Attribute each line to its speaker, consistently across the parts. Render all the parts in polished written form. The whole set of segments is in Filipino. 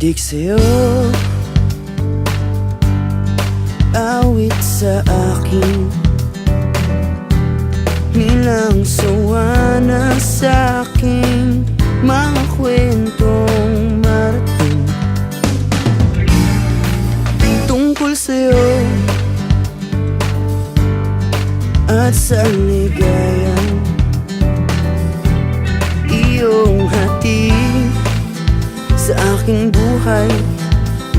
Speaker 1: Sadik sa'yo, awit sa akin, nilang sawa na sa'king mga kwentong marating tungkol sa'yo at sa ligayang iyong hatid sa aking buhay.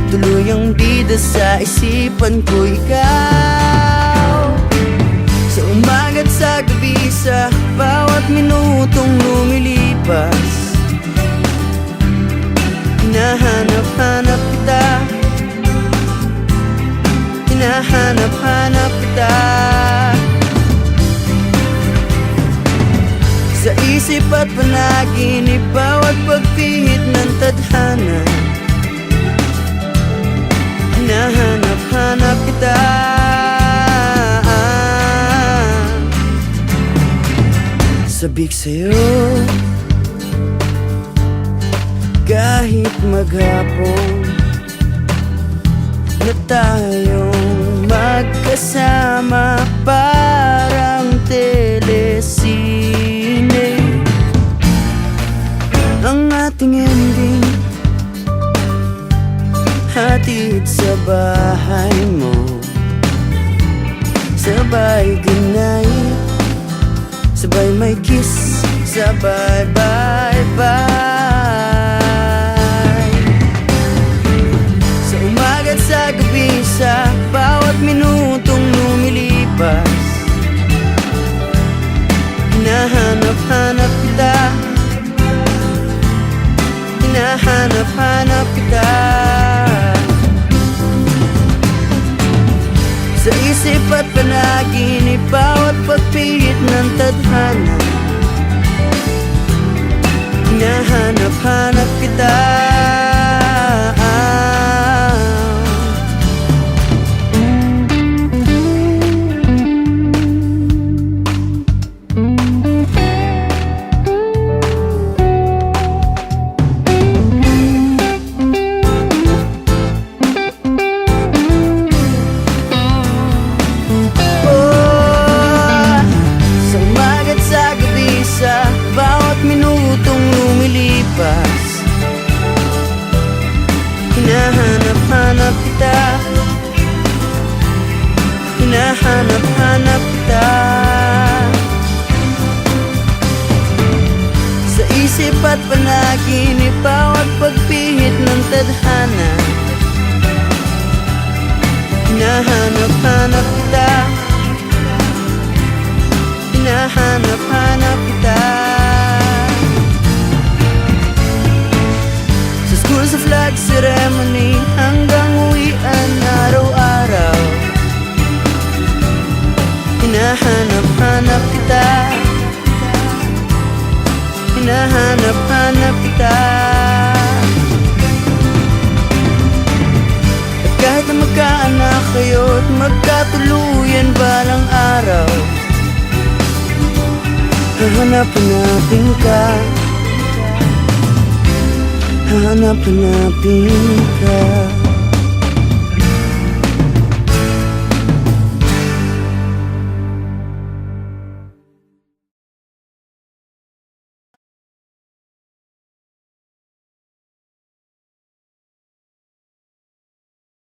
Speaker 1: Tuluyang bida sa isipan ko ikaw, sa umaga't sa gabi, sa bawat minutong lumilipas. Hinahanap-hanap kita, hinahanap-hanap kita, sa isip at panaginip, bawat pagpihit ng tadhana. Hinahanap-hanap kita, sabik sa'yo, kahit maghapon na tayong magkasama, parang telesine ang ating ending. Hatid sa bahay mo, sabay goodnight, sabay may kiss, sabay bye-bye. Sa umaga't sa gabi, sa bawat minutong lumilipas, hinahanap-hanap kita, hinahanap-hanap kita, sa isip at panaginip, bawat pagpihit ng tadhana. Hinahanap-hanap kita, bawat minutong lumilipas. Hinahanap-hanap kita, hinahanap-hanap kita, sa isip at panaginip, bawat pagpihit ng tadhana. Hinahanap-hanap kita, hinahanap-hanap kita, sa school, sa flag ceremony, hanggang uwian araw-araw. Hinahanap-hanap kita, hinahanap-hanap kita, at kahit na magkaanak kayo at magkatuluyan balang araw, hahanap-hanapin ka, hahanap-hanapin ka.